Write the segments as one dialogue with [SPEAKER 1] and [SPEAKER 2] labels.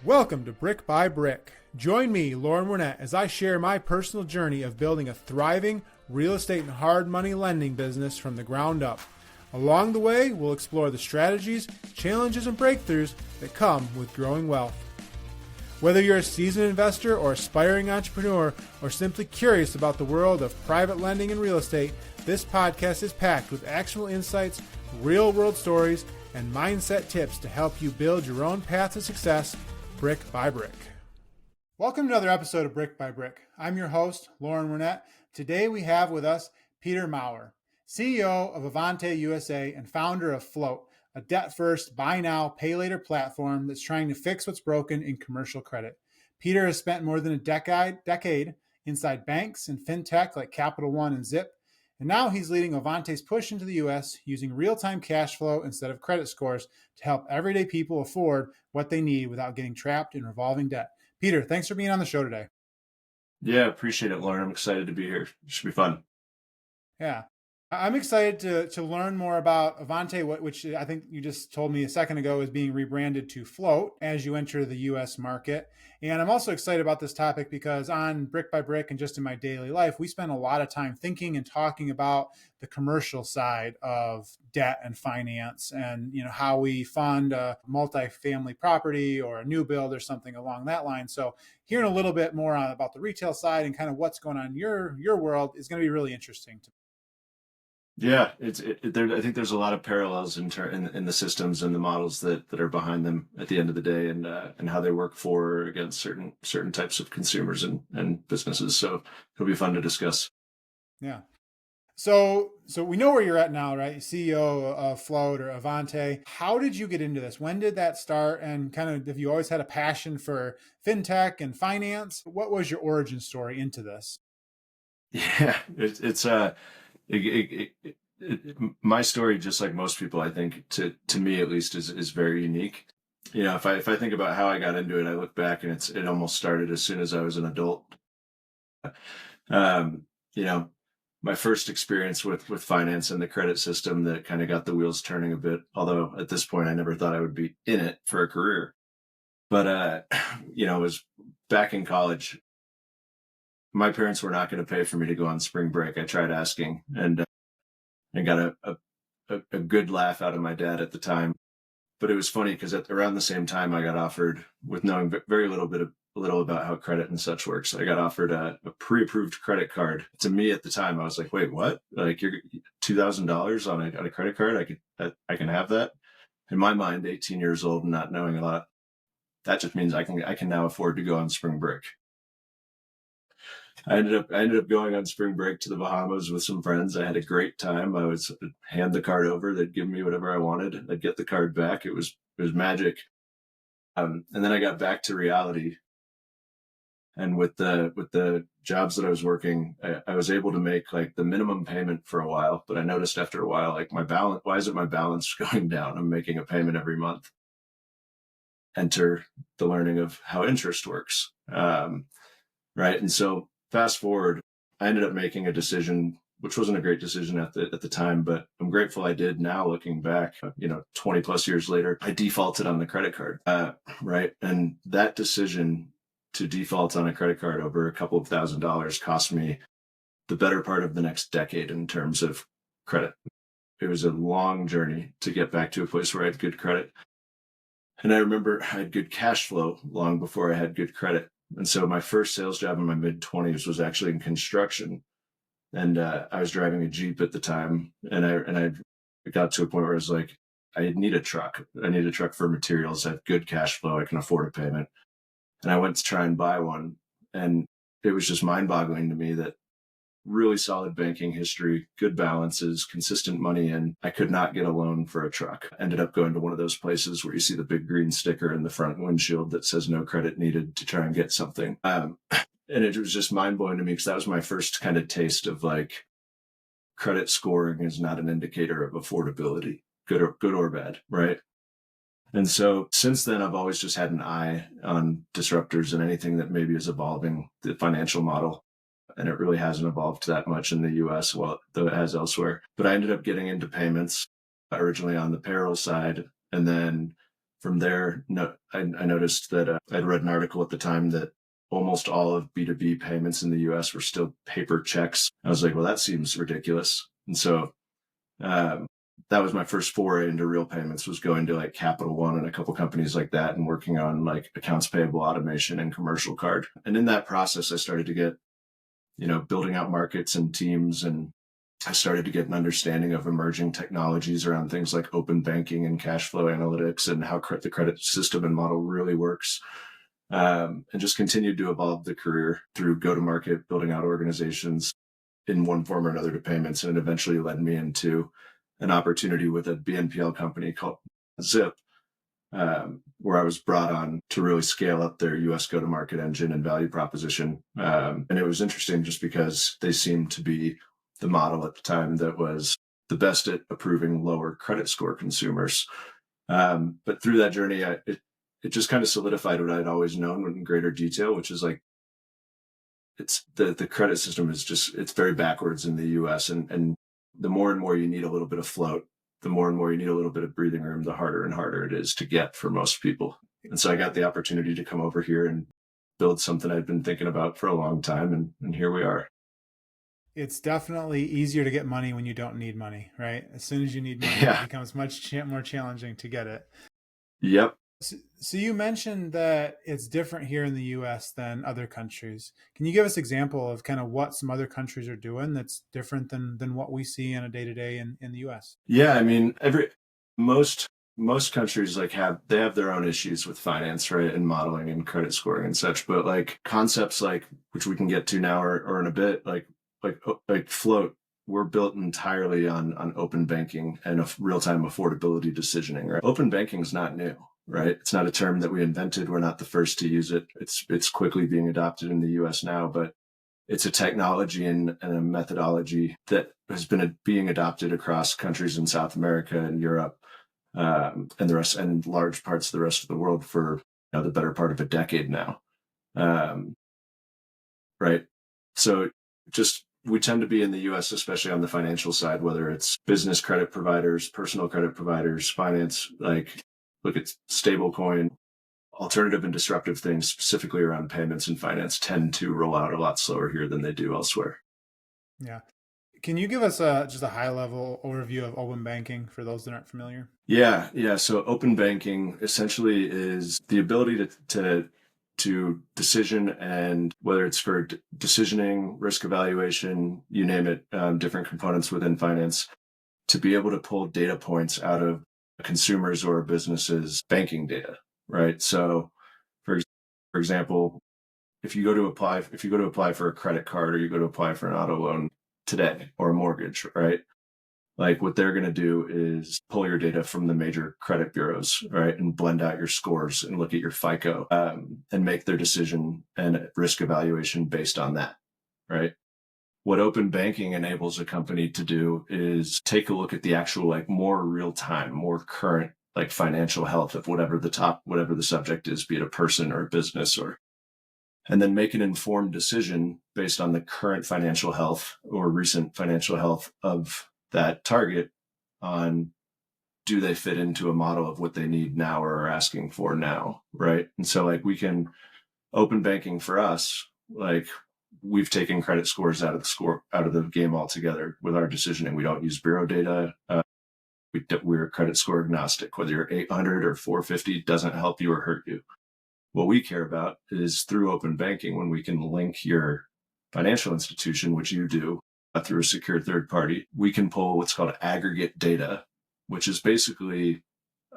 [SPEAKER 1] Welcome to Brick by Brick. Join me, Lauren Winnett, as I share my personal journey of building a thriving real estate and hard money lending business from the ground up. Along the way, we'll explore the strategies, challenges, and breakthroughs that come with growing wealth. Whether you're a seasoned investor or aspiring entrepreneur, or simply curious about the world of private lending and real estate, this podcast is packed with actionable insights, real-world stories, and mindset tips to help you build your own path to success brick by brick. Welcome to another episode of Brick by Brick. I'm your host, Lauren Winnett. Today we have with us Peter Maher, CEO of Ovanti USA and founder of Flote, a debt-first, buy-now, pay-later platform that's trying to fix what's broken in commercial credit. Peter has spent more than a decade inside banks and fintech like Capital One and Zip, and now he's leading Ovanti's push into the U.S. using real-time cash flow instead of credit scores to help everyday people afford what they need without getting trapped in revolving debt. Peter, thanks for being on the show today.
[SPEAKER 2] Yeah, appreciate it, Lauren. I'm excited to be here. It should be fun.
[SPEAKER 1] Yeah. I'm excited to learn more about Ovanti, which I think you just told me a second ago is being rebranded to Flote as you enter the U.S. market. And I'm also excited about this topic because on Brick by Brick and just in my daily life, we spend a lot of time thinking and talking about the commercial side of debt and finance and, how we fund a multifamily property or a new build or something along that line. So hearing a little bit more about the retail side and kind of what's going on in your world is going to be really interesting to me.
[SPEAKER 2] Yeah, I think there's a lot of parallels in the systems and the models that are behind them at the end of the day, and how they work for or against certain types of consumers and businesses. So it'll be fun to discuss.
[SPEAKER 1] Yeah. So we know where you're at now, right? CEO of Flote or Ovanti. How did you get into this? When did that start? And kind of, have you always had a passion for fintech and finance? What was your origin story into this?
[SPEAKER 2] Yeah, my story, just like most people, I think to me at least, is very unique. If I think about how I got into it, I look back and it almost started as soon as I was an adult. My first experience with finance and the credit system that kind of got the wheels turning a bit. Although at this point, I never thought I would be in it for a career. But it was back in college. My parents were not going to pay for me to go on spring break. I tried asking and got a good laugh out of my dad at the time. But it was funny because around the same time I got offered, with knowing very little about how credit and such works, I got offered a pre-approved credit card. To me at the time, I was like, wait, what? Like, you're $2,000 on a credit card? I can have that? In my mind, 18 years old and not knowing a lot, that just means I can now afford to go on spring break. I ended up going on spring break to the Bahamas with some friends. I had a great time. I would hand the card over. They'd give me whatever I wanted. I'd get the card back. It was magic. And then I got back to reality. And with the jobs that I was working, I was able to make like the minimum payment for a while. But I noticed after a while, like, my balance, why isn't my balance going down? I'm making a payment every month. Enter the learning of how interest works. Right. And so fast forward, I ended up making a decision, which wasn't a great decision at the time, but I'm grateful I did now, looking back. 20 plus years later, I defaulted on the credit card. Right. And that decision to default on a credit card over a couple of $1,000s cost me the better part of the next decade in terms of credit. It was a long journey to get back to a place where I had good credit. And I remember I had good cash flow long before I had good credit. And so my first sales job in my mid-20s was actually in construction. And I was driving a Jeep at the time. And I got to a point where I was like, I need a truck. I need a truck for materials. I have good cash flow. I can afford a payment. And I went to try and buy one. And it was just mind-boggling to me that really solid banking history, good balances, consistent money in. I could not get a loan for a truck. Ended up going to one of those places where you see the big green sticker in the front windshield that says no credit needed to try and get something. And it was just mind-blowing to me because that was my first kind of taste of like, credit scoring is not an indicator of affordability, good or bad, right? And so since then, I've always just had an eye on disruptors and anything that maybe is evolving the financial model. And it really hasn't evolved that much in the US, though it has elsewhere. But I ended up getting into payments originally on the payroll side, and then from there, no, I noticed that I'd read an article at the time that almost all of B2B payments in the US were still paper checks. I was like, well, that seems ridiculous. And so um, that was my first foray into real payments, was going to like Capital One and a couple companies like that and working on like accounts payable automation and commercial card. And in that process, I started to get, building out markets and teams, and I started to get an understanding of emerging technologies around things like open banking and cash flow analytics and how the credit system and model really works. And just continued to evolve the career through go-to-market, building out organizations in one form or another to payments. And it eventually led me into an opportunity with a BNPL company called Zip, where I was brought on to really scale up their US go-to-market engine and value proposition. And it was interesting just because they seemed to be the model at the time that was the best at approving lower credit score consumers. But through that journey, it just kind of solidified what I'd always known in greater detail, which is like, it's the credit system is just, it's very backwards in the US. And the more and more you need a little bit of float, the more and more you need a little bit of breathing room, the harder and harder it is to get for most people. And so I got the opportunity to come over here and build something I'd been thinking about for a long time. And here we are.
[SPEAKER 1] It's definitely easier to get money when you don't need money, right? As soon as you need money,
[SPEAKER 2] Yeah.
[SPEAKER 1] it becomes much more challenging to get it.
[SPEAKER 2] Yep.
[SPEAKER 1] So you mentioned that it's different here in the US than other countries. Can you give us an example of kind of what some other countries are doing that's different than what we see on a day-to-day in the US?
[SPEAKER 2] Yeah. I mean, most countries have their own issues with finance, right? And modeling and credit scoring and such. But like concepts like, which we can get to now or in a bit, like Flote, we're built entirely on open banking and real-time affordability decisioning, right? Open banking is not new, right? It's not a term that we invented. We're not the first to use it. It's quickly being adopted in the US now, but it's a technology and a methodology that has been being adopted across countries in South America and Europe, and the rest, and large parts of the rest of the world for the better part of a decade now. Um, right. So just, we tend to be in the US, especially on the financial side, whether it's business credit providers, personal credit providers, finance, like look at stablecoin, alternative and disruptive things specifically around payments and finance tend to roll out a lot slower here than they do elsewhere.
[SPEAKER 1] Yeah. Can you give us just a high level overview of open banking for those that aren't familiar?
[SPEAKER 2] Yeah. So open banking essentially is the ability to decision, and whether it's for decisioning, risk evaluation, you name it, different components within finance, to be able to pull data points out of a consumer's or a business's banking data, right? So, for example, if you go to apply for a credit card, or you go to apply for an auto loan today, or a mortgage, right? Like what they're going to do is pull your data from the major credit bureaus, right? And blend out your scores and look at your FICO, and make their decision and risk evaluation based on that, right? What open banking enables a company to do is take a look at the actual, more real time, more current, financial health of whatever the subject is, be it a person or a business, and then make an informed decision based on the current financial health or recent financial health of that target, on do they fit into a model of what they need now or are asking for now, right? And so open banking for us, we've taken credit scores out of the game altogether with our decisioning. We don't use bureau data. We're credit score agnostic. Whether you're 800 or 450 doesn't help you or hurt you. What we care about is through open banking, when we can link your financial institution, which you do through a secure third party, we can pull what's called aggregate data, which is basically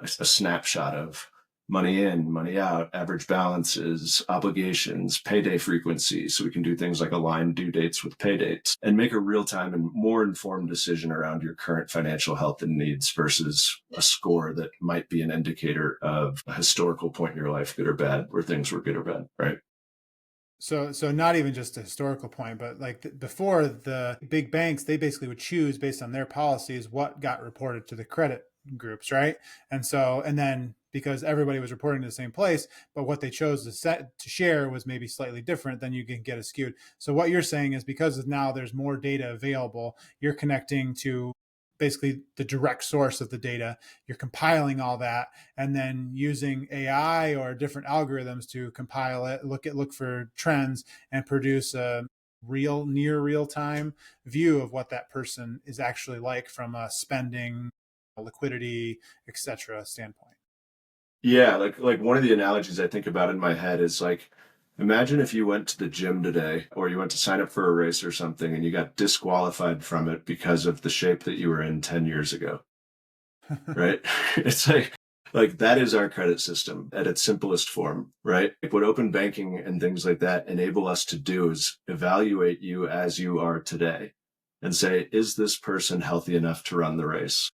[SPEAKER 2] a snapshot of money in, money out, average balances, obligations, payday frequency. So we can do things like align due dates with pay dates and make a real-time and more informed decision around your current financial health and needs versus a score that might be an indicator of a historical point in your life, good or bad, where things were good or bad, right?
[SPEAKER 1] So not even just a historical point, but before, the big banks, they basically would choose based on their policies what got reported to the credit groups, right? And then because everybody was reporting to the same place, but what they chose to share was maybe slightly different, then you can get it skewed. So what you're saying is, because now there's more data available, you're connecting to basically the direct source of the data. You're compiling all that and then using AI or different algorithms to compile it, look for trends and produce a near real time view of what that person is actually like from a spending, liquidity, etc. standpoint.
[SPEAKER 2] Yeah, like one of the analogies I think about in my head is like, imagine if you went to the gym today or you went to sign up for a race or something and you got disqualified from it because of the shape that you were in 10 years ago, right? It's like that is our credit system at its simplest form, right? Like what open banking and things like that enable us to do is evaluate you as you are today and say, is this person healthy enough to run the race?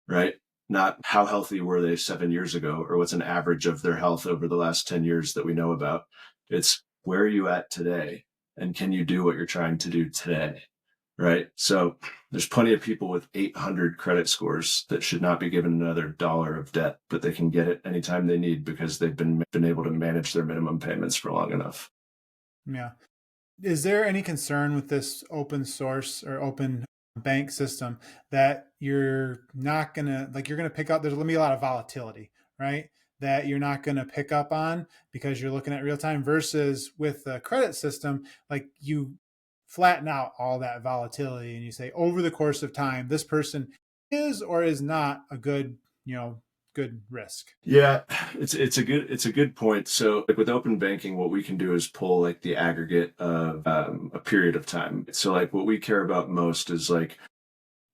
[SPEAKER 2] Right? Not how healthy were they 7 years ago or what's an average of their health over the last 10 years that we know about. It's where are you at today? And can you do what you're trying to do today? Right. So there's plenty of people with 800 credit scores that should not be given another dollar of debt, but they can get it anytime they need because they've been able to manage their minimum payments for long enough.
[SPEAKER 1] Yeah. Is there any concern with this open source or open bank system that you're not going to, like, you're going to pick up, there's going to be a lot of volatility, right? That you're not going to pick up on because you're looking at real time versus with the credit system, like you flatten out all that volatility and you say over the course of time, this person is or is not a good, good risk.
[SPEAKER 2] Yeah, it's a good point. So like with open banking, what we can do is pull like the aggregate of a period of time. So like what we care about most is like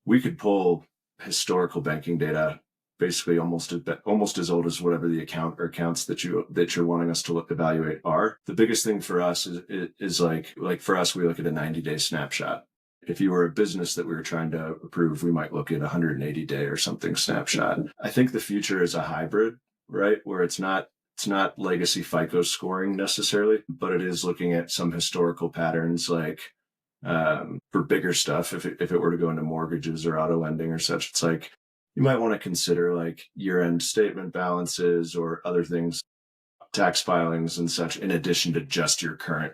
[SPEAKER 2] we could pull historical banking data, basically almost as old as whatever the account or accounts that you're wanting us to evaluate are. The biggest thing for us is like for us, we look at a 90-day snapshot. If you were a business that we were trying to approve, we might look at 180-day or something snapshot. I think the future is a hybrid, right? Where it's not legacy FICO scoring necessarily, but it is looking at some historical patterns like for bigger stuff. If it were to go into mortgages or auto lending or such, it's like you might want to consider like year-end statement balances or other things, tax filings and such, in addition to just your current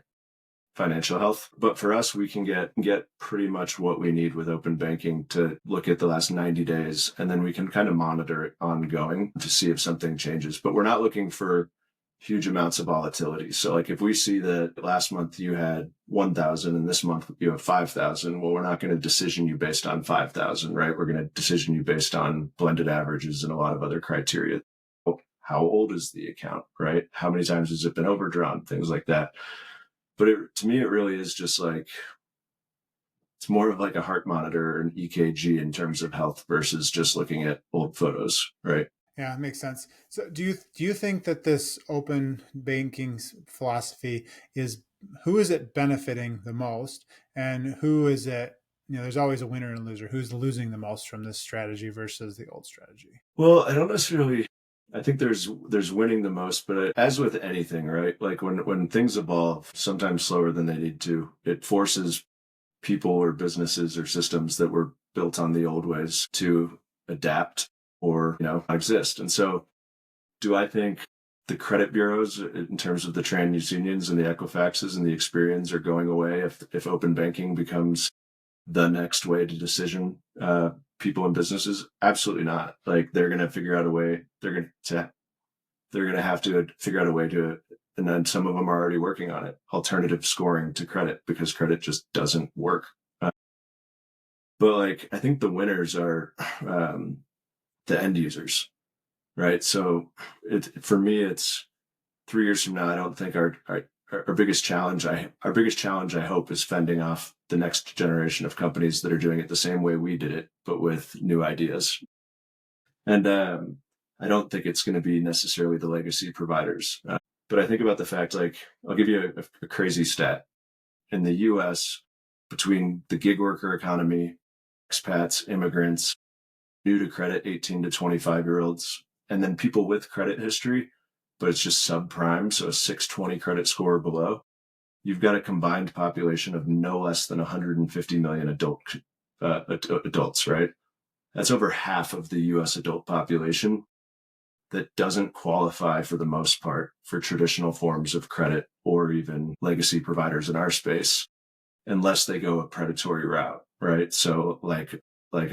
[SPEAKER 2] financial health. But for us, we can get pretty much what we need with open banking to look at the last 90 days, and then we can kind of monitor it ongoing to see if something changes. But we're not looking for huge amounts of volatility. So like if we see that last month you had 1,000 and this month you have 5,000, well, we're not going to decision you based on 5,000, right? We're going to decision you based on blended averages and a lot of other criteria. How old is the account, right? How many times has it been overdrawn? Things like that. But to me, it really is just like, it's more of like a heart monitor or an EKG in terms of health versus just looking at old photos, right?
[SPEAKER 1] Yeah, it makes sense. So do you think that this open banking philosophy is, who is it benefiting the most and who is it, there's always a winner and a loser. Who's losing the most from this strategy versus the old strategy?
[SPEAKER 2] Well, I don't necessarily. I think there's winning the most, but as with anything, right? Like when things evolve, sometimes slower than they need to, it forces people or businesses or systems that were built on the old ways to adapt or exist. And so, do I think the credit bureaus, in terms of the TransUnions and the Equifaxes and the Experians, are going away if open banking becomes the next way to decision people and businesses? Absolutely not. Like they're going to figure out a way. They're going to have to figure out a way to, and then some of them are already working on it. Alternative scoring to credit, because credit just doesn't work. But like I think the winners are the end users, right? So for me, it's 3 years from now. I don't think our biggest challenge, I hope, is fending off the next generation of companies that are doing it the same way we did it, but with new ideas. And I don't think it's going to be necessarily the legacy providers. But I think about the fact, like, I'll give you a crazy stat. In the US, between the gig worker economy, expats, immigrants, new to credit 18 to 25-year-olds, and then people with credit history, but it's just subprime, so a 620 credit score or below, you've got a combined population of no less than 150 million adults, right? That's over half of the US adult population that doesn't qualify for the most part for traditional forms of credit or even legacy providers in our space unless they go a predatory route, right? So like like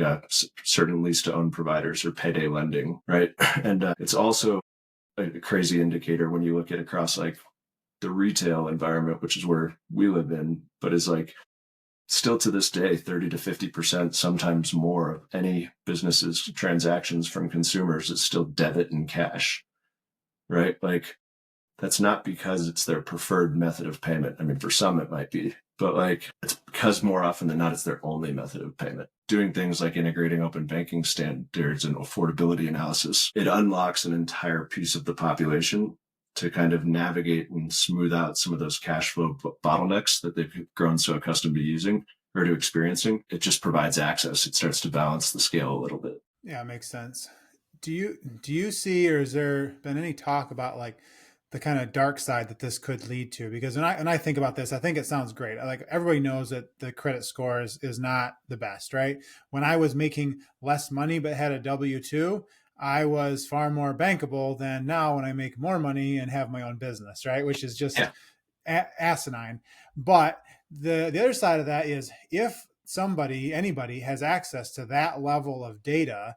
[SPEAKER 2] certain lease to own providers or payday lending, right? And it's also a crazy indicator when you look at across like the retail environment, which is where we live in, but is like still to this day, 30 to 50%, sometimes more of any business's transactions from consumers is still debit and cash, right? Like that's not because it's their preferred method of payment. I mean, for some it might be, but like it's because more often than not, it's their only method of payment. Doing things like integrating open banking standards and affordability analysis, it unlocks an entire piece of the population to kind of navigate and smooth out some of those cash flow bottlenecks that they've grown so accustomed to using or to experiencing. It just provides access. It starts to balance the scale a little bit.
[SPEAKER 1] Yeah, it makes sense. Do you see, or has there been any talk about like the kind of dark side that this could lead to? Because when I think about this, I think it sounds great. Like everybody knows that the credit score is not the best, right? When I was making less money but had a W-2, I was far more bankable than now when I make more money and have my own business, right? Which is just
[SPEAKER 2] Yeah.
[SPEAKER 1] asinine. But the other side of that is if anybody has access to that level of data,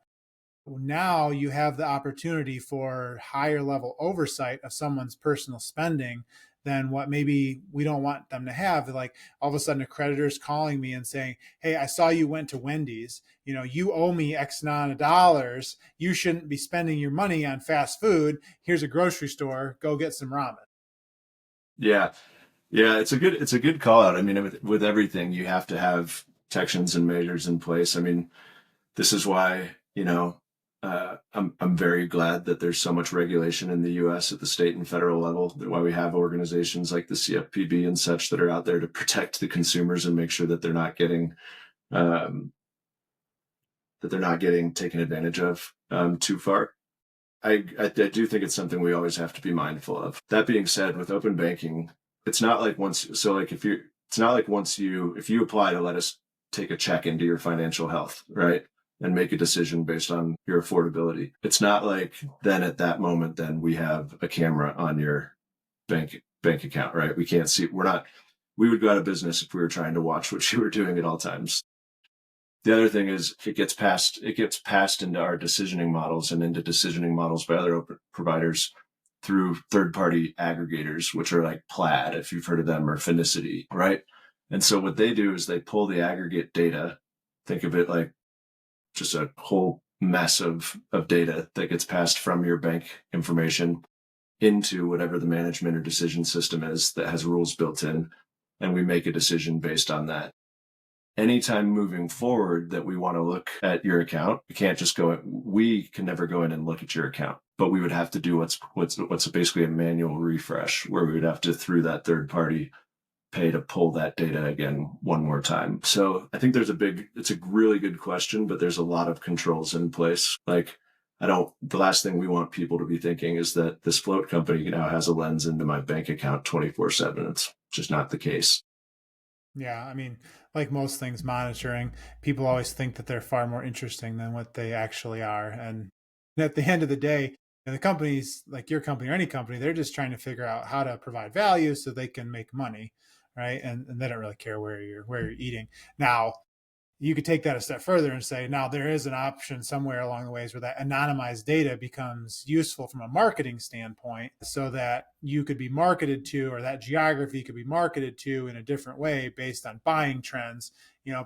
[SPEAKER 1] now you have the opportunity for higher level oversight of someone's personal spending than what maybe we don't want them to have. Like all of a sudden a creditor's calling me and saying, hey, I saw you went to Wendy's, you owe me X amount of dollars, you shouldn't be spending your money on fast food, here's a grocery store, go get some ramen.
[SPEAKER 2] Yeah. Yeah. It's a good call out. I mean, with everything, you have to have protections and measures in place. I mean, this is why, I'm very glad that there's so much regulation in the U.S. at the state and federal level. Why we have organizations like the CFPB and such that are out there to protect the consumers and make sure that they're not getting taken advantage of too far. I do think it's something we always have to be mindful of. That being said, with open banking, it's not like if you apply to let us take a check into your financial health, right? And make a decision based on your affordability. It's not like then at that moment, then we have a camera on your bank account, right? We can't see, we would go out of business if we were trying to watch what you were doing at all times. The other thing is it gets passed into our decisioning models and into decisioning models by other open providers through third-party aggregators, which are like Plaid, if you've heard of them, or Finicity, right? And so what they do is they pull the aggregate data. Think of it like just a whole mess of data that gets passed from your bank information into whatever the management or decision system is that has rules built in. And we make a decision based on that. Anytime moving forward that we want to look at your account, we can never go in and look at your account, but we would have to do what's basically a manual refresh where we would have to, through that third party, pay to pull that data again one more time. So I think it's a really good question, but there's a lot of controls in place. Like the last thing we want people to be thinking is that this float company now has a lens into my bank account 24/7. It's just not the case.
[SPEAKER 1] Yeah, I mean, like most things monitoring, people always think that they're far more interesting than what they actually are. And at the end of the day, the companies like your company or any company, they're just trying to figure out how to provide value so they can make money, right? And they don't really care where you're eating. Now, you could take that a step further and say, now there is an option somewhere along the ways where that anonymized data becomes useful from a marketing standpoint so that you could be marketed to, or that geography could be marketed to in a different way based on buying trends,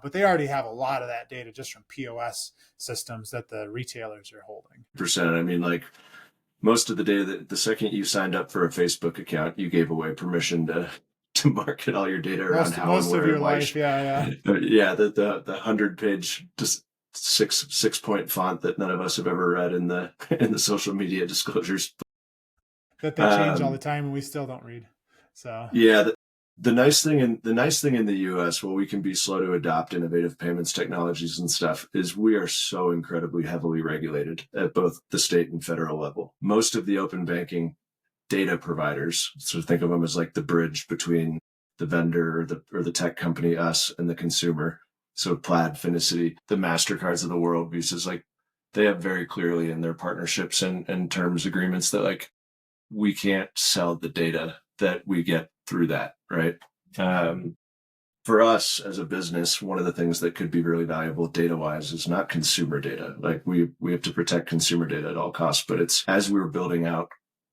[SPEAKER 1] but they already have a lot of that data just from POS systems that the retailers are holding.
[SPEAKER 2] I mean, like most of the data, the second you signed up for a Facebook account, you gave away permission to market all your data around
[SPEAKER 1] Most of your life. Yeah.
[SPEAKER 2] Yeah. The 100-page, just six point font that none of us have ever read in the social media disclosures.
[SPEAKER 1] That they change all the time and we still don't read. So
[SPEAKER 2] yeah, the nice thing in the US, where we can be slow to adopt innovative payments technologies and stuff, is we are so incredibly heavily regulated at both the state and federal level. Most of the open banking data providers, so think of them as like the bridge between the vendor or the tech company, us, and the consumer. So Plaid, Finicity, the MasterCards of the world, Visas, like they have very clearly in their partnerships and terms agreements that like we can't sell the data that we get through that, right? For us as a business, one of the things that could be really valuable data wise is not consumer data. Like we have to protect consumer data at all costs, but it's as we're building out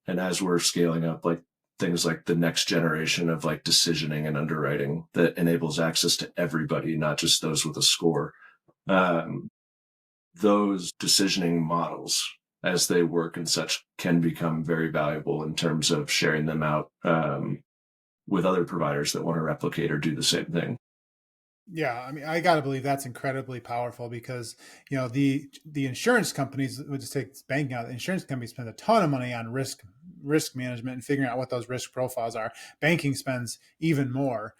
[SPEAKER 2] and as we're scaling up, like things like the next generation of like decisioning and underwriting that enables access to everybody, not just those with a score. Those decisioning models as they work and such can become very valuable in terms of sharing them out with other providers that want to replicate or do the same thing.
[SPEAKER 1] Yeah, I mean, I got to believe that's incredibly powerful because the insurance companies would just take banking out. The insurance companies spend a ton of money on risk management and figuring out what those risk profiles are. Banking spends even more,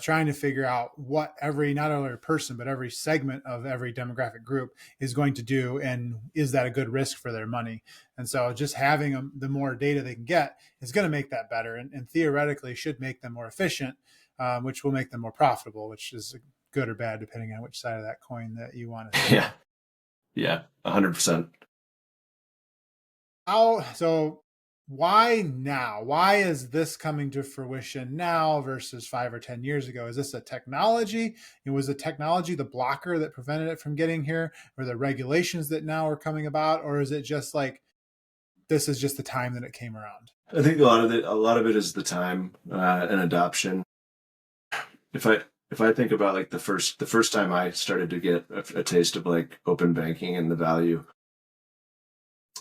[SPEAKER 1] trying to figure out what every not only person but every segment of every demographic group is going to do, and is that a good risk for their money? And so, just having the more data they can get is going to make that better, and theoretically should make them more efficient. Which will make them more profitable, which is good or bad depending on which side of that coin that you want to see.
[SPEAKER 2] Yeah, 100%.
[SPEAKER 1] So why now? Why is this coming to fruition now versus 5 or 10 years ago? Is this a technology? Was the technology the blocker that prevented it from getting here, or the regulations that now are coming about, or is it just like this is just the time that it came around?
[SPEAKER 2] I think a lot of it is the time and adoption. If I think about like the first time I started to get a taste of like open banking and the value,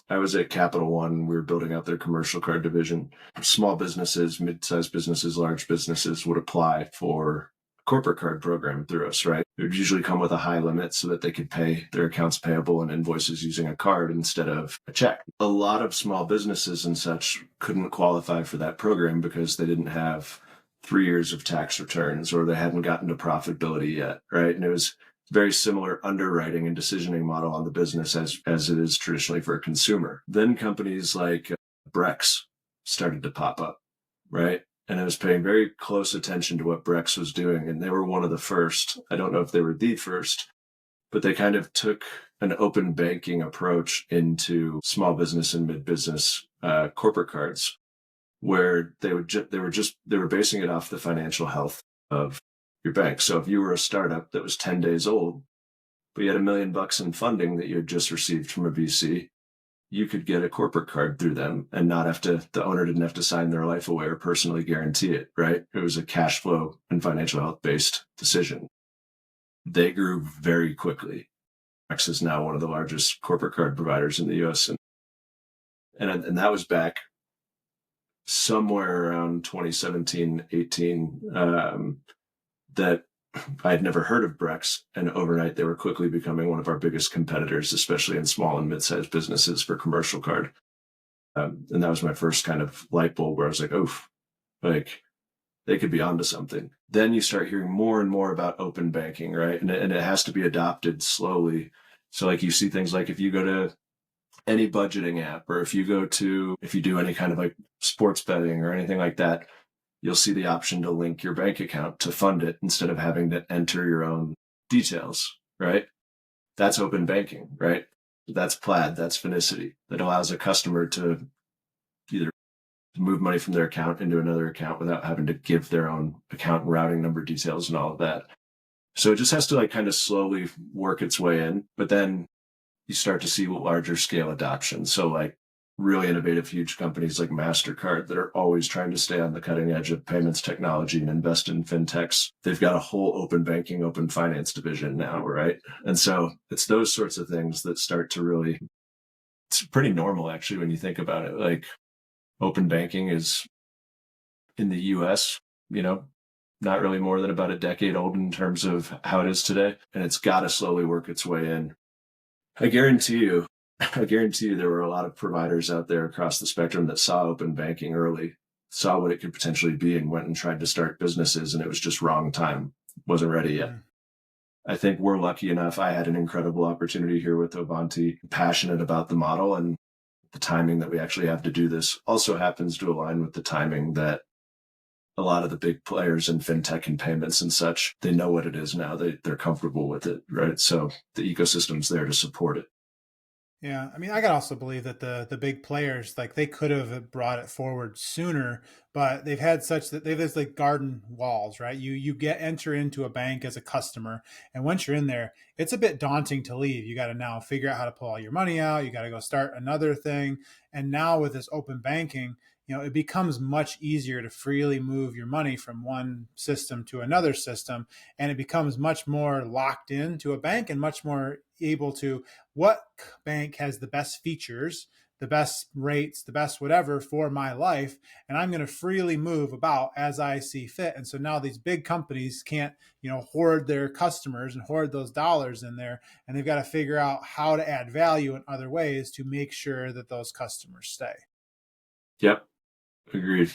[SPEAKER 2] I was at Capital One. We were building out their commercial card division. Small businesses, mid-sized businesses, large businesses would apply for a corporate card program through us, right? It would usually come with a high limit so that they could pay their accounts payable and invoices using a card instead of a check. A lot of small businesses and such couldn't qualify for that program because they didn't have 3 years of tax returns or they hadn't gotten to profitability yet, right? And it was very similar underwriting and decisioning model on the business as it is traditionally for a consumer. Then companies like Brex started to pop up, right? And I was paying very close attention to what Brex was doing. And they were one of the first. I don't know if they were the first, but they kind of took an open banking approach into small business and mid-business corporate cards, where they were basing it off the financial health of your bank. So if you were a startup that was 10 days old, but you had $1 million in funding that you had just received from a VC, you could get a corporate card through them and not have to, the owner didn't have to sign their life away or personally guarantee it, right? It was a cash flow and financial health based decision. They grew very quickly. X is now one of the largest corporate card providers in the US. And that was back somewhere around 2017, 18, that I had never heard of Brex, and overnight they were quickly becoming one of our biggest competitors, especially in small and mid-sized businesses for commercial card. And that was my first kind of light bulb where I was like, oof, like they could be onto something. Then you start hearing more and more about open banking, right? And it has to be adopted slowly. So like you see things like if you go to any budgeting app, or if you do any kind of like sports betting or anything like that, you'll see the option to link your bank account to fund it instead of having to enter your own details, right? That's open banking, right? That's Plaid, that's Finicity. That allows a customer to either move money from their account into another account without having to give their own account and routing number details and all of that. So it just has to like kind of slowly work its way in, but then you start to see larger scale adoption. So like really innovative, huge companies like MasterCard that are always trying to stay on the cutting edge of payments technology and invest in fintechs. They've got a whole open banking, open finance division now, right? And so it's those sorts of things that start to really, it's pretty normal actually when you think about it. Like open banking is in the US, not really more than about a decade old in terms of how it is today. And it's got to slowly work its way in. I guarantee you there were a lot of providers out there across the spectrum that saw open banking early, saw what it could potentially be, and went and tried to start businesses, and it was just wrong time. Wasn't ready yet. I think we're lucky enough. I had an incredible opportunity here with Ovanti, passionate about the model, and the timing that we actually have to do this also happens to align with the timing that a lot of the big players in fintech and payments and such, they know what it is now. They're comfortable with it, right? So the ecosystem's there to support it.
[SPEAKER 1] Yeah, I mean, I can also believe that the big players, like, they could have brought it forward sooner, but they've had such that they've this like garden walls, right? You get enter into a bank as a customer, and once you're in there, it's a bit daunting to leave. You got to now figure out how to pull all your money out. You got to go start another thing, and now with this open banking, it becomes much easier to freely move your money from one system to another system, and it becomes much more locked into a bank and much more able to what bank has the best features, the best rates, the best whatever for my life, and I'm going to freely move about as I see fit. And so now these big companies can't, hoard their customers and hoard those dollars in there, and they've got to figure out how to add value in other ways to make sure that those customers stay.
[SPEAKER 2] Yep, agreed.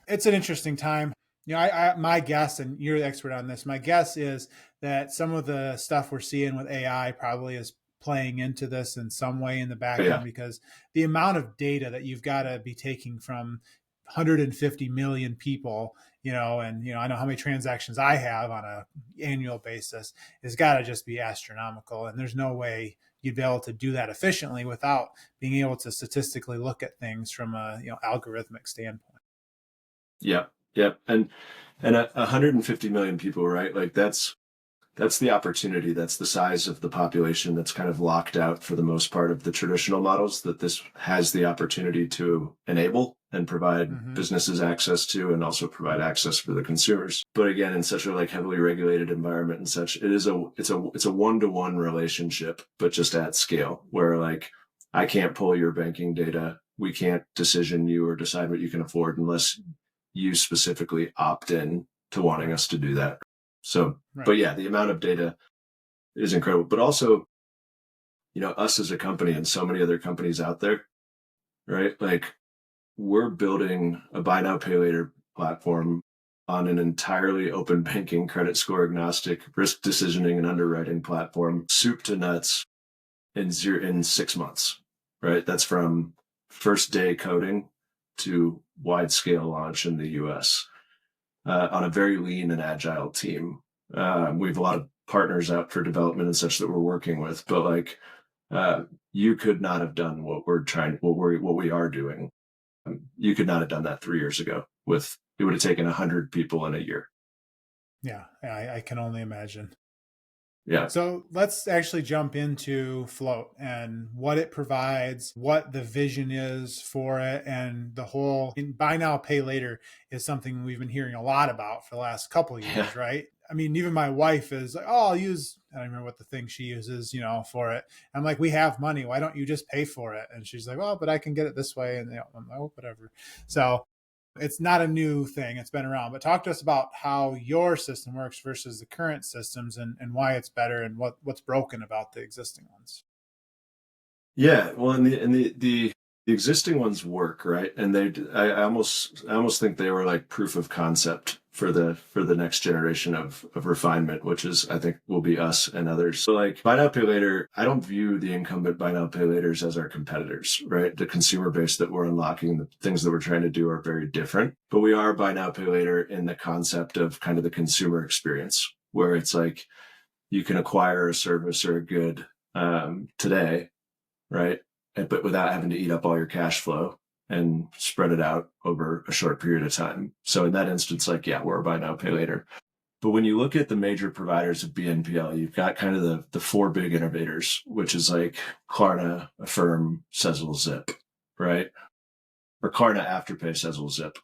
[SPEAKER 1] It's an interesting time. My guess, and you're the expert on this, my guess is that some of the stuff we're seeing with AI probably is playing into this in some way in the back
[SPEAKER 2] Yeah,
[SPEAKER 1] end, because the amount of data that you've got to be taking from 150 million people, and I know how many transactions I have on a annual basis, has got to just be astronomical. And there's no way you'd be able to do that efficiently without being able to statistically look at things from a algorithmic standpoint.
[SPEAKER 2] yeah, yeah, and 150 million people, right? Like that's the opportunity. That's the size of the population that's kind of locked out for the most part of the traditional models that this has the opportunity to enable and provide
[SPEAKER 1] Mm-hmm.
[SPEAKER 2] businesses access to, and also provide access for the consumers. But again, in such a like heavily regulated environment and such, it's a one-to-one relationship, but just at scale, where like I can't pull your banking data. We can't decision you or decide what you can afford unless you specifically opt in to wanting
[SPEAKER 1] Right.
[SPEAKER 2] us to do that. So,
[SPEAKER 1] Right.
[SPEAKER 2] but yeah, the amount of data is incredible. But also, us as a company and so many other companies out there, right? Like we're building a buy now, pay later platform on an entirely open banking, credit score agnostic, risk decisioning and underwriting platform, soup to nuts in 6 months, right? That's from first day coding to wide scale launch in the US on a very lean and agile team. We have a lot of partners out for development and such that we're working with, but like you could not have done what we are doing. You could not have done that 3 years ago. With it would have taken 100 people in a year.
[SPEAKER 1] Yeah, I can only imagine.
[SPEAKER 2] Yeah,
[SPEAKER 1] So let's actually jump into Float and what it provides, what the vision is for it, and the whole buy now, pay later is something we've been hearing a lot about for the last couple of
[SPEAKER 2] yeah,
[SPEAKER 1] years, right? I mean, even my wife is like, "Oh, I'll use." I don't remember what the thing she uses, for it. I'm like, "We have money. Why don't you just pay for it?" And she's like, "Well, but I can get it this way." And I'm like, "Oh, whatever." So it's not a new thing. It's been around. But talk to us about how your system works versus the current systems, and why it's better, and what's broken about the existing ones.
[SPEAKER 2] yeah. Well, and the existing ones work, right? And I almost think they were like proof of concept for the next generation of refinement, which is I think will be us and others. So like buy now pay later, I don't view the incumbent buy now pay laters as our competitors, right? The consumer base that we're unlocking, the things that we're trying to do are very different. But we are buy now pay later in the concept of kind of the consumer experience, where it's like you can acquire a service or a good today, right? But without having to eat up all your cash flow and spread it out over a short period of time. So in that instance, like, yeah, we're buy now, pay later. But when you look at the major providers of BNPL, you've got kind of the four big innovators, which is like Klarna, Affirm, Sezzle, Zip, right? Or Klarna, Afterpay, Sezzle, Zip.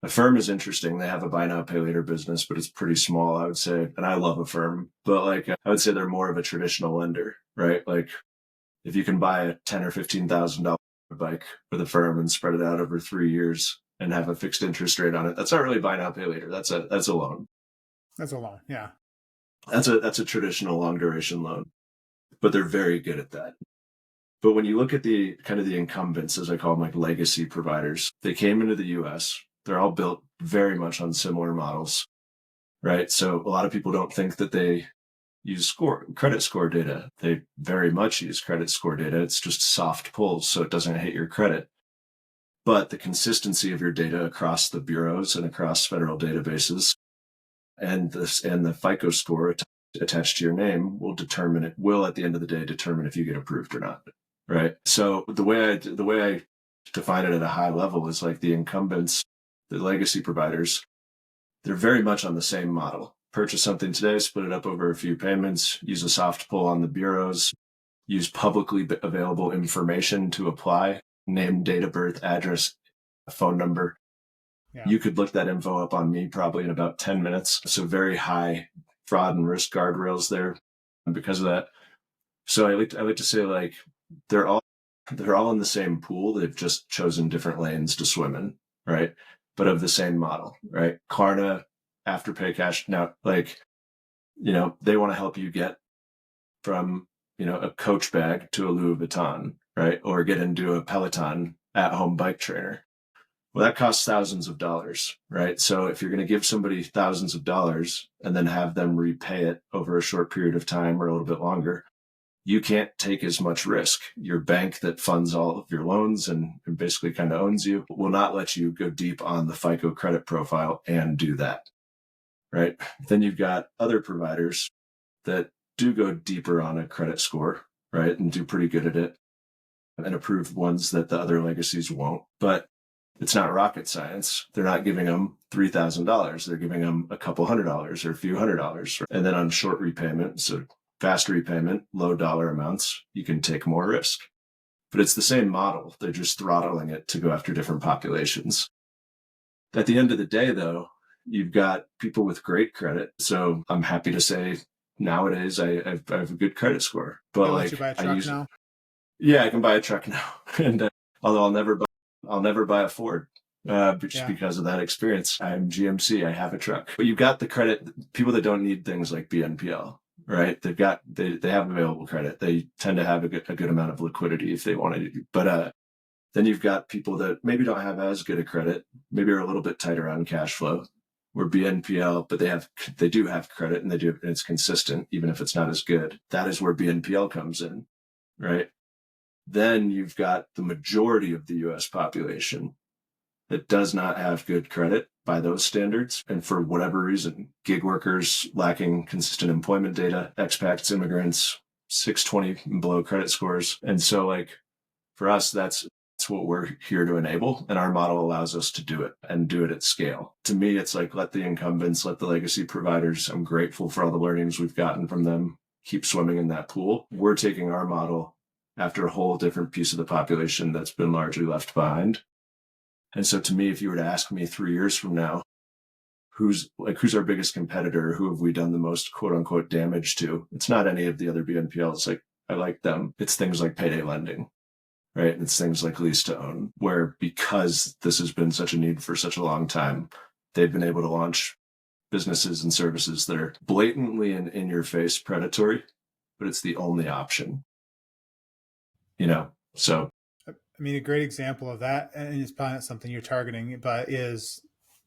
[SPEAKER 2] Affirm is interesting. They have a buy now, pay later business, but it's pretty small, I would say. And I love Affirm, but like I would say they're more of a traditional lender, right? Like if you can buy a $10,000 or $15,000 bike with a firm and spread it out over 3 years and have a fixed interest rate on it, that's not really buy now pay later. That's a loan.
[SPEAKER 1] That's a loan. Yeah.
[SPEAKER 2] That's a traditional long duration loan, but they're very good at that. But when you look at the kind of the incumbents, as I call them, like legacy providers, they came into the US. They're all built very much on similar models, right? So a lot of people don't think that they use credit score data. They very much use credit score data. It's just soft pulls, so it doesn't hit your credit. But the consistency of your data across the bureaus and across federal databases and the FICO score attached to your name will at the end of the day determine if you get approved or not. Right. So the way I define it at a high level is like the incumbents, the legacy providers, they're very much on the same model. Purchase something today, split it up over a few payments, use a soft pull on the bureaus, use publicly available information to apply, name, date of birth, address, phone number.
[SPEAKER 1] Yeah.
[SPEAKER 2] You could look that info up on me probably in about 10 minutes. So very high fraud and risk guardrails there because of that. So I like to say, like, they're all in the same pool. They've just chosen different lanes to swim in, right? But of the same model, right? Klarna, Afterpay, Cash. Now, like, they want to help you get from, a Coach bag to a Louis Vuitton, right? Or get into a Peloton at-home bike trainer. Well, that costs thousands of dollars, right? So if you're going to give somebody thousands of dollars and then have them repay it over a short period of time or a little bit longer, you can't take as much risk. Your bank that funds all of your loans and basically kind of owns you will not let you go deep on the FICO credit profile and do that, right? Then you've got other providers that do go deeper on a credit score, right? And do pretty good at it and approve ones that the other legacies won't. But it's not rocket science. They're not giving them $3,000. They're giving them a couple $100 or a few $100. And then on short repayment, so fast repayment, low dollar amounts, you can take more risk. But it's the same model. They're just throttling it to go after different populations. At the end of the day, though, you've got people with great credit. So I'm happy to say nowadays I have a good credit score. But
[SPEAKER 1] Like, you buy a truck now?
[SPEAKER 2] Yeah, I can buy a truck now. And although I'll never buy a Ford. Because of that experience. I'm GMC. I have a truck. But you've got the credit, people that don't need things like BNPL, right? They have available credit. They tend to have a good amount of liquidity if they wanted to. But then you've got people that maybe don't have as good a credit, maybe are a little bit tighter on cash flow, or BNPL, but they do have credit and and it's consistent, even if it's not as good. That is where BNPL comes in, right? Then you've got the majority of the US population that does not have good credit by those standards. And for whatever reason, gig workers lacking consistent employment data, expats, immigrants, 620 and below credit scores. And so like for us, that's what we're here to enable. And our model allows us to do it and do it at scale. To me, it's like, let the incumbents, let the legacy providers. I'm grateful for all the learnings we've gotten from them. Keep swimming in that pool. We're taking our model after a whole different piece of the population that's been largely left behind. And so to me, if you were to ask me 3 years from now, who's our biggest competitor? Who have we done the most quote unquote damage to? It's not any of the other BNPLs. Like I like them. It's things like payday lending, right? And it's things like lease to own, where because this has been such a need for such a long time, they've been able to launch businesses and services that are blatantly and in your face predatory, but it's the only option, so.
[SPEAKER 1] I mean, a great example of that, and it's probably not something you're targeting, but is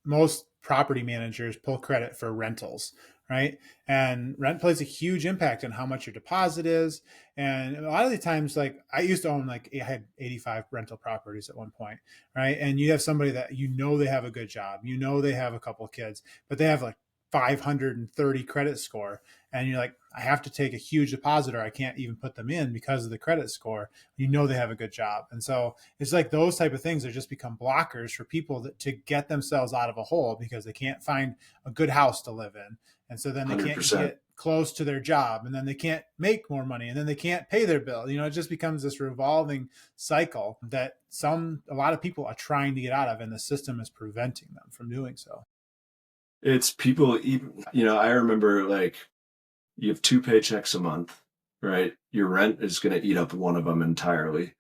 [SPEAKER 1] most property managers pull credit for rentals, right? And rent plays a huge impact on how much your deposit is. And a lot of the times, like I used to own, I had 85 rental properties at one point, right? And you have somebody that they have a good job, they have a couple of kids, but they have like 530 credit score. And you're like, I have to take a huge deposit or I can't even put them in because of the credit score. They have a good job. And so it's like those type of things that just become blockers for people to get themselves out of a hole because they can't find a good house to live in. And so then they
[SPEAKER 2] 100%.
[SPEAKER 1] can't get close to their job, and then they can't make more money, and then they can't pay their bill. It just becomes this revolving cycle that a lot of people are trying to get out of, and the system is preventing them from doing so.
[SPEAKER 2] It's people, even, I remember like you have 2 paychecks a month, right? Your rent is going to eat up one of them entirely.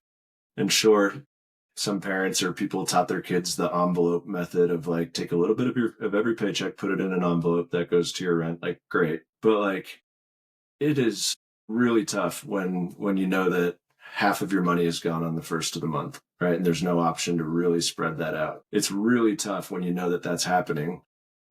[SPEAKER 2] And sure, some parents or people taught their kids the envelope method of like, take a little bit of every paycheck, put it in an envelope that goes to your rent. Like, great. But like, it is really tough when you know that half of your money is gone on the first of the month, right? And there's no option to really spread that out. It's really tough when you know that that's happening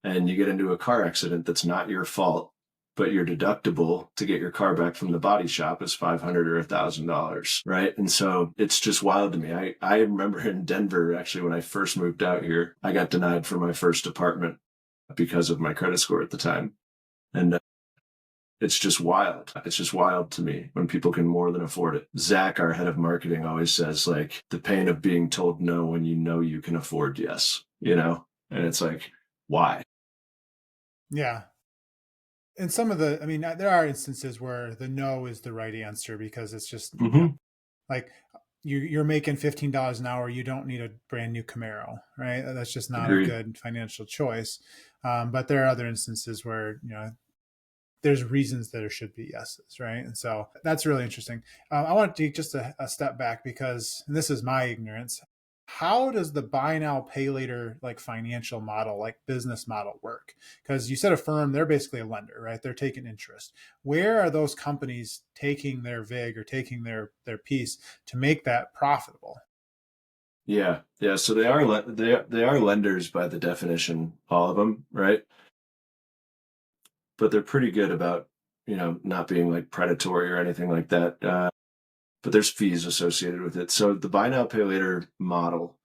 [SPEAKER 2] and you get into a car accident that's not your fault, but your deductible to get your car back from the body shop is $500 or $1,000, right? And so it's just wild to me. I remember in Denver, actually, when I first moved out here, I got denied for my first apartment because of my credit score at the time. And it's just wild. It's just wild to me when people can more than afford it. Zach, our head of marketing, always says like the pain of being told no when you know you can afford yes, you know? And it's like, why?
[SPEAKER 1] Yeah. And some of the, I mean, there are instances where the no is the right answer because it's just,
[SPEAKER 2] Mm-hmm.
[SPEAKER 1] like you're making $15 an hour. You don't need a brand new Camaro, right? That's just not a
[SPEAKER 2] Agreed.
[SPEAKER 1] good financial choice. But there are other instances where, there's reasons there should be yeses, right? And so that's really interesting. I want to take just a step back because and this is my ignorance. How does the buy now, pay later like financial model, like business model work? Because you said a firm, they're basically a lender, right? They're taking interest. Where are those companies taking their VIG or taking their piece to make that profitable?
[SPEAKER 2] Yeah. Yeah. So they are lenders by the definition, all of them, right? But they're pretty good about, not being like predatory or anything like that. But there's fees associated with it. So the buy now, pay later model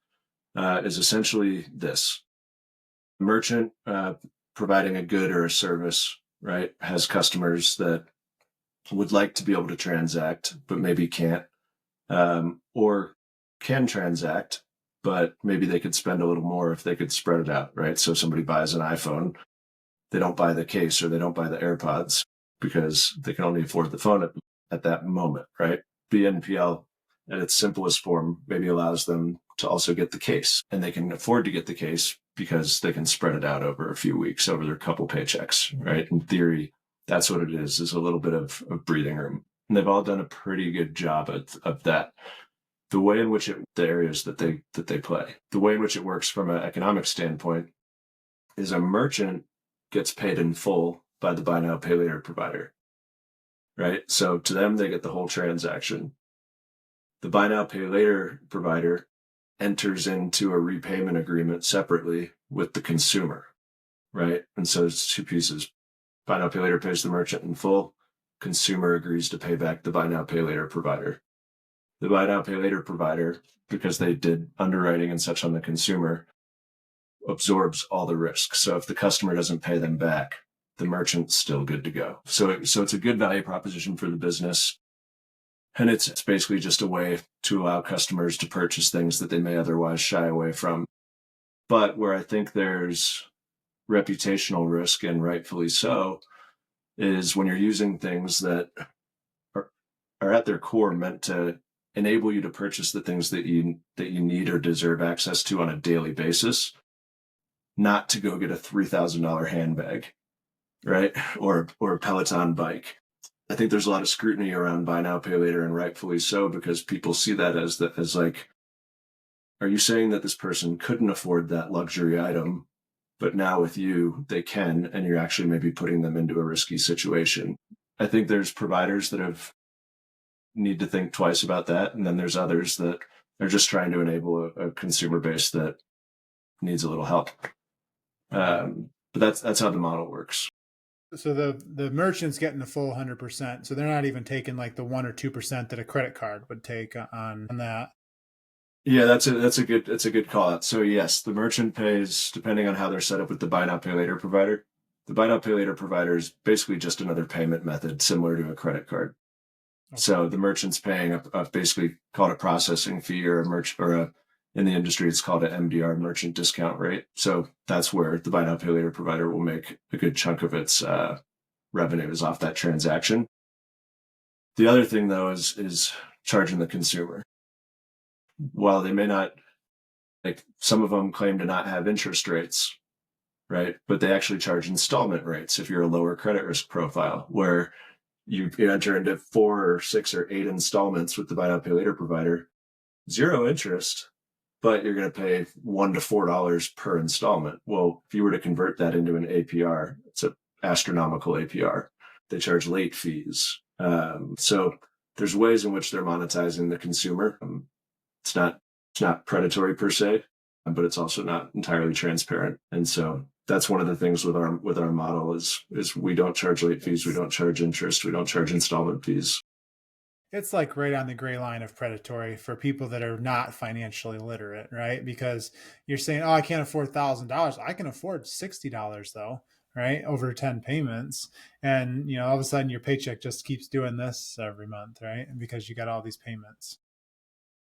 [SPEAKER 2] is essentially this merchant providing a good or a service, right? Has customers that would like to be able to transact, but maybe can't, or can transact, but maybe they could spend a little more if they could spread it out, right? So somebody buys an iPhone, they don't buy the case or they don't buy the AirPods because they can only afford the phone at that moment, right? BNPL at its simplest form maybe allows them to also get the case, and they can afford to get the case because they can spread it out over a few weeks over their couple paychecks, right? In theory, that's what it is a little bit of breathing room. And they've all done a pretty good job of that. The way in which the areas that they play, the way in which it works from an economic standpoint is a merchant gets paid in full by the buy now, pay later provider, right? So to them, they get the whole transaction. The buy now, pay later provider enters into a repayment agreement separately with the consumer, right? And so it's two pieces. Buy now, pay later pays the merchant in full. Consumer agrees to pay back the buy now, pay later provider. The buy now, pay later provider, because they did underwriting and such on the consumer, absorbs all the risk. So if the customer doesn't pay them back, the merchant's still good to go. So it's a good value proposition for the business. And it's basically just a way to allow customers to purchase things that they may otherwise shy away from. But where I think there's reputational risk, and rightfully so, is when you're using things that are, are at their core meant to enable you to purchase the things that you need or deserve access to on a daily basis, not to go get a $3,000 handbag, right? Or a Peloton bike. I think there's a lot of scrutiny around buy now, pay later, and rightfully so, because people see that as like, are you saying that this person couldn't afford that luxury item, but now with you they can, and you're actually maybe putting them into a risky situation? I think there's providers that have need to think twice about that, and then there's others that are just trying to enable a consumer base that needs a little help. But that's how the model works.
[SPEAKER 1] So the merchant's getting the full 100%. So they're not even taking like the 1 or 2% that a credit card would take on that.
[SPEAKER 2] Yeah, that's a good call out. So yes, the merchant pays depending on how they're set up with the buy now pay later provider. The buy now pay later provider is basically just another payment method similar to a credit card.
[SPEAKER 1] Okay.
[SPEAKER 2] So the merchant's paying a basically called a processing fee or a merch or a in the industry it's called an MDR, merchant discount rate. So that's where the buy now pay later provider will make a good chunk of its revenues off that transaction. The other thing though is charging the consumer. While they may not, like some of them claim to not have interest rates, right? But they actually charge installment rates if you're a lower credit risk profile, where you enter into 4 or 6 or 8 installments with the buy now pay later provider, zero interest, but you're going to pay $1 to $4 per installment. Well, if you were to convert that into an APR, it's an astronomical APR. They charge late fees. So there's ways in which they're monetizing the consumer. It's not predatory per se, but it's also not entirely transparent. And so that's one of the things with our model is we don't charge late fees, we don't charge interest, we don't charge installment fees.
[SPEAKER 1] It's like right on the gray line of predatory for people that are not financially literate, right? Because you're saying, "Oh, I can't afford $1,000. I can afford $60 though." right? Over 10 payments. And, all of a sudden your paycheck just keeps doing this every month, right? Because you got all these payments.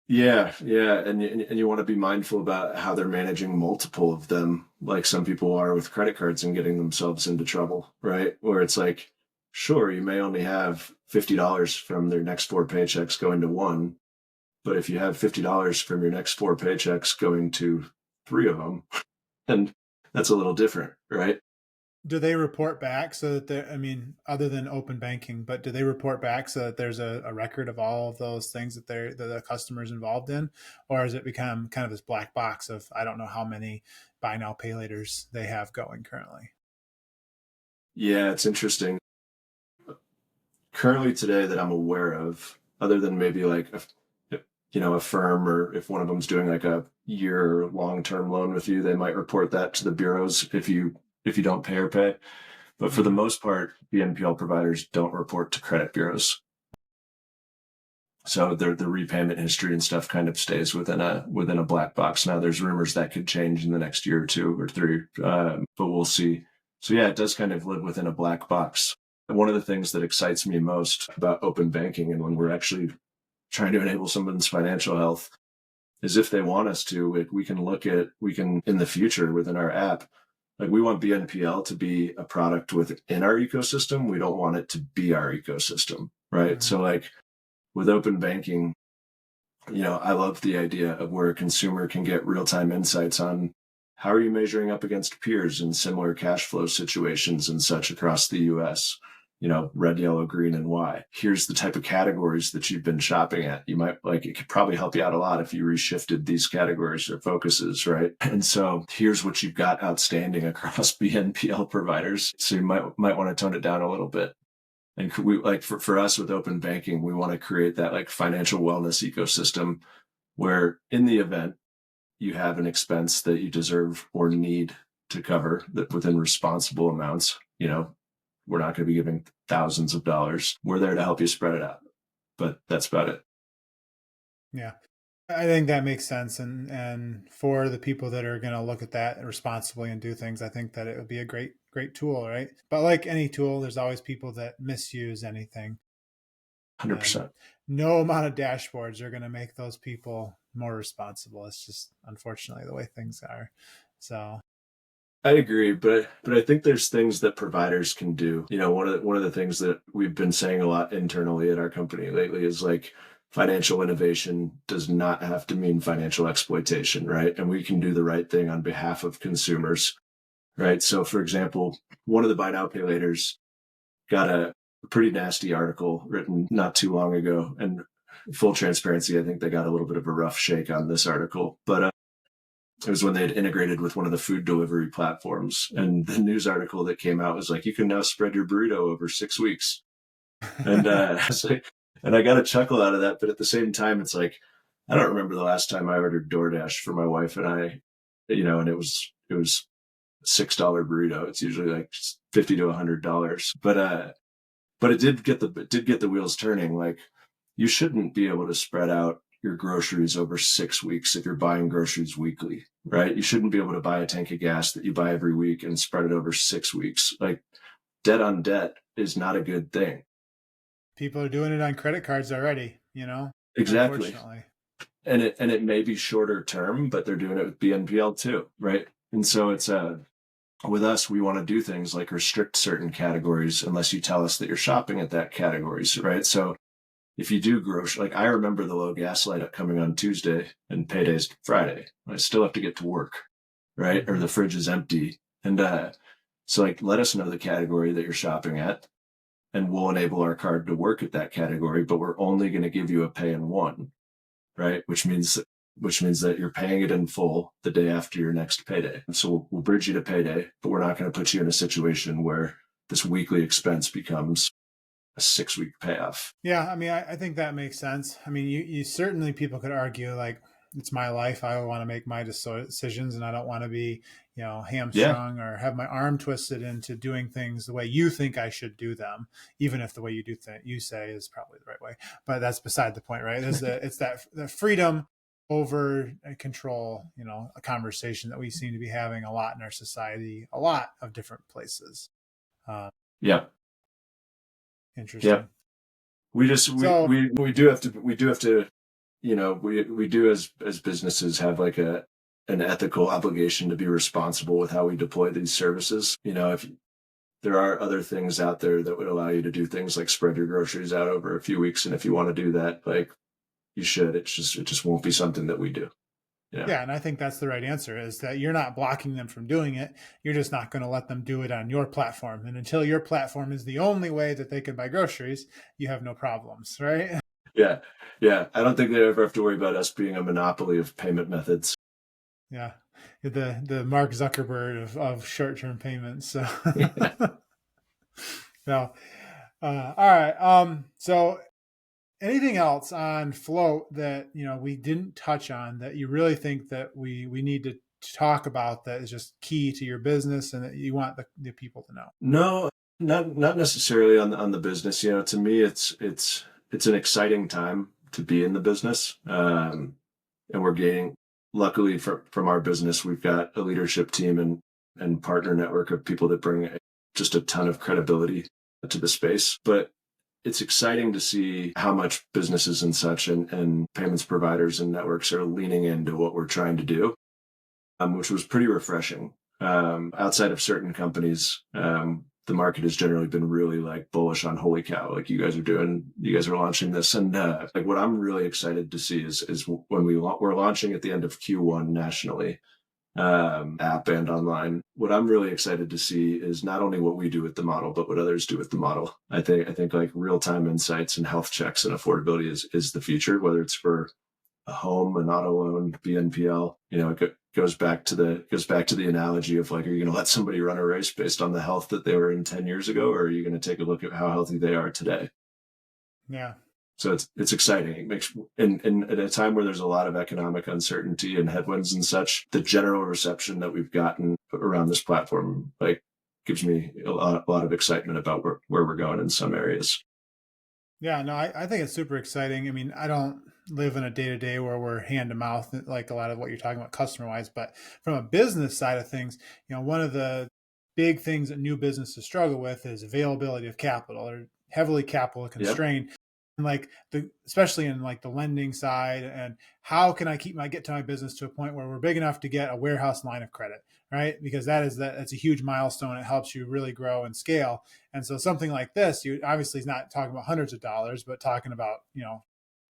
[SPEAKER 2] Yeah, yeah, and you want to be mindful about how they're managing multiple of them, like some people are with credit cards and getting themselves into trouble, right? Where it's like, sure, you may only have $50 from their next four paychecks going to one, but if you have $50 from your next four paychecks going to three of them, then that's a little different, right?
[SPEAKER 1] Do they report back so that I mean, other than open banking, but do they report back so that there's a record of all of those things that the customer's involved in? Or has it become kind of this black box of, I don't know how many buy now, pay laters they have going currently?
[SPEAKER 2] Yeah, it's interesting. Currently today that I'm aware of, other than maybe like a firm, or if one of them's doing like a year long-term loan with you, they might report that to the bureaus if you don't pay or pay. But for the
[SPEAKER 1] Mm-hmm.
[SPEAKER 2] most part, the NPL providers don't report to credit bureaus. So the repayment history and stuff kind of stays within a black box. Now there's rumors that could change in the next year or two or three, but we'll see. So yeah, it does kind of live within a black box. And one of the things that excites me most about open banking, and when we're actually trying to enable someone's financial health, is if they want us to, we can in the future within our app, like we want BNPL to be a product within our ecosystem. We don't want it to be our ecosystem, right?
[SPEAKER 1] Mm-hmm.
[SPEAKER 2] So like with open banking, I love the idea of where a consumer can get real-time insights on how are you measuring up against peers in similar cash flow situations and such across the US. Red, yellow, green, and why. Here's the type of categories that you've been shopping at. You might like it could probably help you out a lot if you reshifted these categories or focuses, right? And so here's what you've got outstanding across BNPL providers. So you might want to tone it down a little bit. And we like for us with open banking, we want to create that like financial wellness ecosystem where in the event you have an expense that you deserve or need to cover that within responsible amounts, we're not going to be giving thousands of dollars. We're there to help you spread it out, but that's about it.
[SPEAKER 1] Yeah. I think that makes sense. And for the people that are going to look at that responsibly and do things, I think that it would be a great tool, right? But like any tool, there's always people that misuse anything. And
[SPEAKER 2] 100%.
[SPEAKER 1] no amount of dashboards are going to make those people more responsible. It's just unfortunately the way things are. So,
[SPEAKER 2] I agree, but I think there's things that providers can do. One of the things that we've been saying a lot internally at our company lately is like financial innovation does not have to mean financial exploitation, right? And we can do the right thing on behalf of consumers, right? So, for example, one of the buy now pay laters got a pretty nasty article written not too long ago, and full transparency, I think they got a little bit of a rough shake on this article, but it was when they had integrated with one of the food delivery platforms. And the news article that came out was like, you can now spread your burrito over 6 weeks. And and I got a chuckle out of that. But at the same time, it's like, I don't remember the last time I ordered DoorDash for my wife and I, and it was $6 burrito. It's usually like $50 to $100. But it did get the wheels turning. Like you shouldn't be able to spread out your groceries over 6 weeks if you're buying groceries weekly, right? You shouldn't be able to buy a tank of gas that you buy every week and spread it over 6 weeks. Like debt on debt is not a good thing.
[SPEAKER 1] people are doing it on credit cards already,
[SPEAKER 2] Exactly.
[SPEAKER 1] unfortunately.
[SPEAKER 2] And it may be shorter term, but they're doing it with BNPL too, right? And so it's with us, we want to do things like restrict certain categories unless you tell us that you're shopping at that categories, right? So if you do grocery, like I remember the low gas light up coming on Tuesday and payday's Friday. I still have to get to work, right? Or
[SPEAKER 1] Mm-hmm.
[SPEAKER 2] the fridge is empty. And so like let us know the category that you're shopping at and we'll enable our card to work at that category, but we're only going to give you a pay in one, right? Which means that you're paying it in full the day after your next payday. And so we'll bridge you to payday, but we're not going to put you in a situation where this weekly expense becomes a 6 week payoff.
[SPEAKER 1] Yeah, I mean, I think that makes sense. I mean, you certainly people could argue like it's my life. I want to make my decisions, and I don't want to be,
[SPEAKER 2] Yeah,
[SPEAKER 1] hamstrung or have my arm twisted into doing things the way you think I should do them, even if the way you say is probably the right way. But that's beside the point, right? It's that the freedom over control, a conversation that we seem to be having a lot in our society, a lot of different places. Uh,
[SPEAKER 2] Yeah. Yeah.
[SPEAKER 1] Interesting.
[SPEAKER 2] We just,
[SPEAKER 1] So
[SPEAKER 2] we do have to, we do as businesses have like an ethical obligation to be responsible with how we deploy these services. If there are other things out there that would allow you to do things like spread your groceries out over a few weeks, and if you want to do that, like, you should. It just won't be something that we do. Yeah.
[SPEAKER 1] yeah, and I think that's the right answer, is that you're not blocking them from doing it. You're just not going to let them do it on your platform. And until your platform is the only way that they can buy groceries, you have no problems, right?
[SPEAKER 2] Yeah. Yeah. I don't think they ever have to worry about us being a monopoly of payment methods.
[SPEAKER 1] Yeah. The Mark Zuckerberg of short-term payments. So,
[SPEAKER 2] Yeah.
[SPEAKER 1] so all right. So anything else on Flote that we didn't touch on that you really think that we need to talk about, that is just key to your business and that you want the people to know?
[SPEAKER 2] No, not necessarily on the business. To me, it's an exciting time to be in the business, and we're gaining. Luckily, from our business, we've got a leadership team and partner network of people that bring just a ton of credibility to the space. But it's exciting to see how much businesses and such and payments providers and networks are leaning into what we're trying to do, which was pretty refreshing. Outside of certain companies, the market has generally been really like bullish on holy cow, like you guys are launching this. And like what I'm really excited to see is when we're launching at the end of Q1 nationally, app and online. What I'm really excited to see is not only what we do with the model, but what others do with the model. I think like real-time insights and health checks and affordability is the future, whether it's for a home, an auto loan, BNPL. It goes back to the analogy of like, are you going to let somebody run a race based on the health that they were in 10 years ago, or are you going to take a look at how healthy they are today?
[SPEAKER 1] Yeah.
[SPEAKER 2] So it's exciting. It makes in at a time where there's a lot of economic uncertainty and headwinds and such, the general reception that we've gotten around this platform like gives me a lot of excitement about where we're going in some areas.
[SPEAKER 1] Yeah, no, I think it's super exciting. I mean, I don't live in a day to day where we're hand to mouth like a lot of what you're talking about customer wise, but from a business side of things, one of the big things that new businesses struggle with is availability of capital. They're heavily capital
[SPEAKER 2] Yep.
[SPEAKER 1] constrained, and like especially in like the lending side, and how can I get to my business to a point where we're big enough to get a warehouse line of credit, right? Because that's a huge milestone. It helps you really grow and scale. And so something like this, you obviously is not talking about hundreds of dollars, but talking about,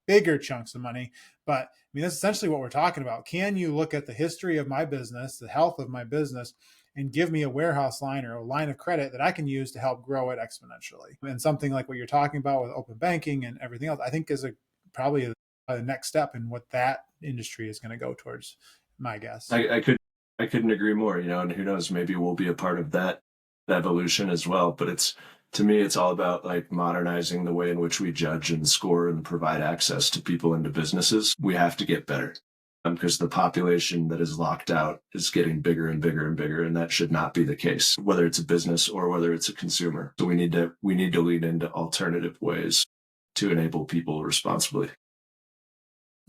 [SPEAKER 1] bigger chunks of money. But I mean, that's essentially what we're talking about. Can you look at the history of my business, the health of my business, and give me a warehouse line or a line of credit that I can use to help grow it exponentially? And something like what you're talking about with open banking and everything else, I think is probably the next step in what that industry is going to go towards, my guess.
[SPEAKER 2] I couldn't agree more, and who knows, maybe we'll be a part of that evolution as well. But to me, it's all about like modernizing the way in which we judge and score and provide access to people and to businesses. We have to get better because the population that is locked out is getting bigger and bigger and bigger, and that should not be the case, whether it's a business or whether it's a consumer. So we need to lean into alternative ways to enable people responsibly.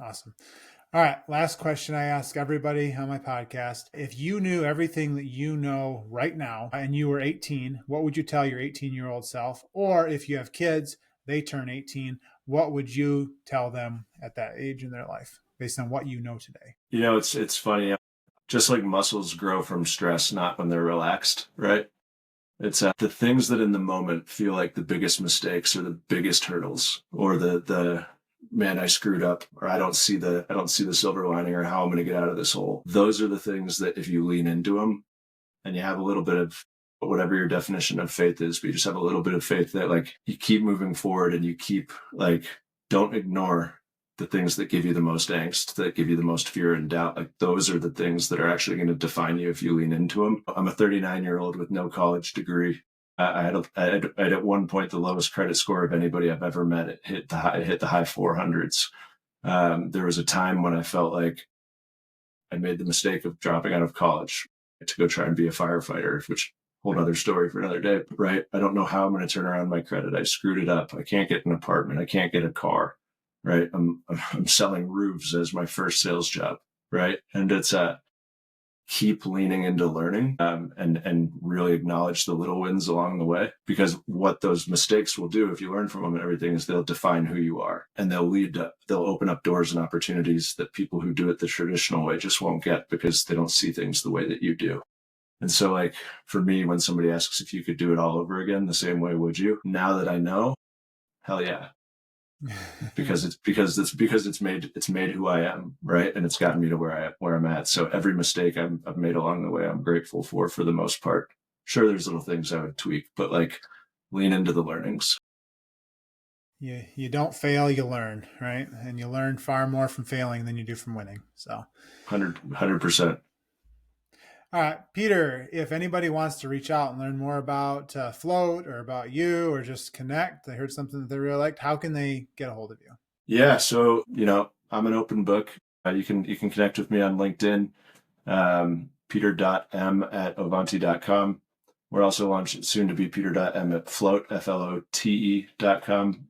[SPEAKER 1] Awesome. All right. Last question I ask everybody on my podcast. If you knew everything that you know right now and you were 18, what would you tell your 18-year-old self? Or if you have kids, they turn 18, what would you tell them at that age in their life based on what you know today?
[SPEAKER 2] It's funny. Just like muscles grow from stress, not when they're relaxed, right? It's the things that in the moment feel like the biggest mistakes or the biggest hurdles, or the man, I screwed up, or I don't see the silver lining, or how I'm going to get out of this hole. Those are the things that if you lean into them and you have a little bit of whatever your definition of faith is, but you just have a little bit of faith that like you keep moving forward and you keep like, don't ignore the things that give you the most angst, that give you the most fear and doubt. Like those are the things that are actually going to define you if you lean into them. I'm a 39-year-old with no college degree. I had at one point the lowest credit score of anybody I've ever met. It hit the high 400s. There was a time when I felt like I made the mistake of dropping out of college to go try and be a firefighter, which whole other story for another day, right? I don't know how I'm going to turn around my credit. I screwed it up. I can't get an apartment. I can't get a car. right? I'm selling roofs as my first sales job, right? And it's keep leaning into learning, and really acknowledge the little wins along the way, because what those mistakes will do, if you learn from them and everything, is they'll define who you are, and they'll open up doors and opportunities that people who do it the traditional way just won't get, because they don't see things the way that you do. And so, like, for me, when somebody asks if you could do it all over again the same way, would you? Now that I know, hell yeah. because it's made who I am, right? And it's gotten me to where I'm at. So every mistake I've made along the way, I'm grateful for the most part. Sure, there's little things I would tweak, but like, lean into the learnings.
[SPEAKER 1] You don't fail, you learn, right? And you learn far more from failing than you do from winning. So
[SPEAKER 2] 100%.
[SPEAKER 1] All right, Peter, if anybody wants to reach out and learn more about Flote or about you, or just connect, they heard something that they really liked, how can they get a hold of you?
[SPEAKER 2] Yeah. So, I'm an open book. You can connect with me on LinkedIn, peter.m@ovanti.com. We're also launching soon to be peter.m at Flote, FLOTE.com.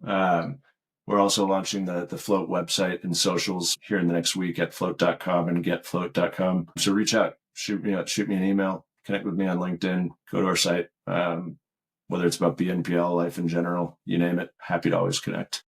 [SPEAKER 2] We're also launching the Flote website and socials here in the next week at flote.com and getflote.com. So reach out, shoot me an email, connect with me on LinkedIn, go to our site, whether it's about BNPL, life in general, you name it, happy to always connect.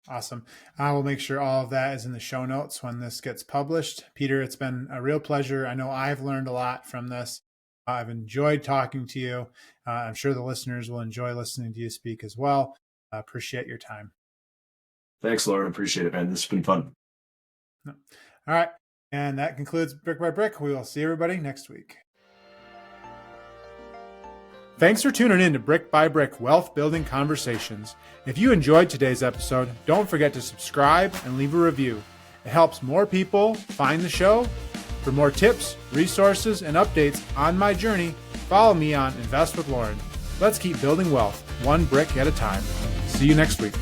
[SPEAKER 1] Awesome. I will make sure all of that is in the show notes when this gets published. Peter, it's been a real pleasure. I know I've learned a lot from this. I've enjoyed talking to you. I'm sure the listeners will enjoy listening to you speak as well. I appreciate your time.
[SPEAKER 2] Thanks, Lauren. Appreciate it, man. This has been fun.
[SPEAKER 1] All right. And that concludes Brick by Brick. We will see everybody next week. Thanks for tuning in to Brick by Brick Wealth Building Conversations. If you enjoyed today's episode, don't forget to subscribe and leave a review. It helps more people find the show. For more tips, resources, and updates on my journey, follow me on Invest with Lauren. Let's keep building wealth, one brick at a time. See you next week.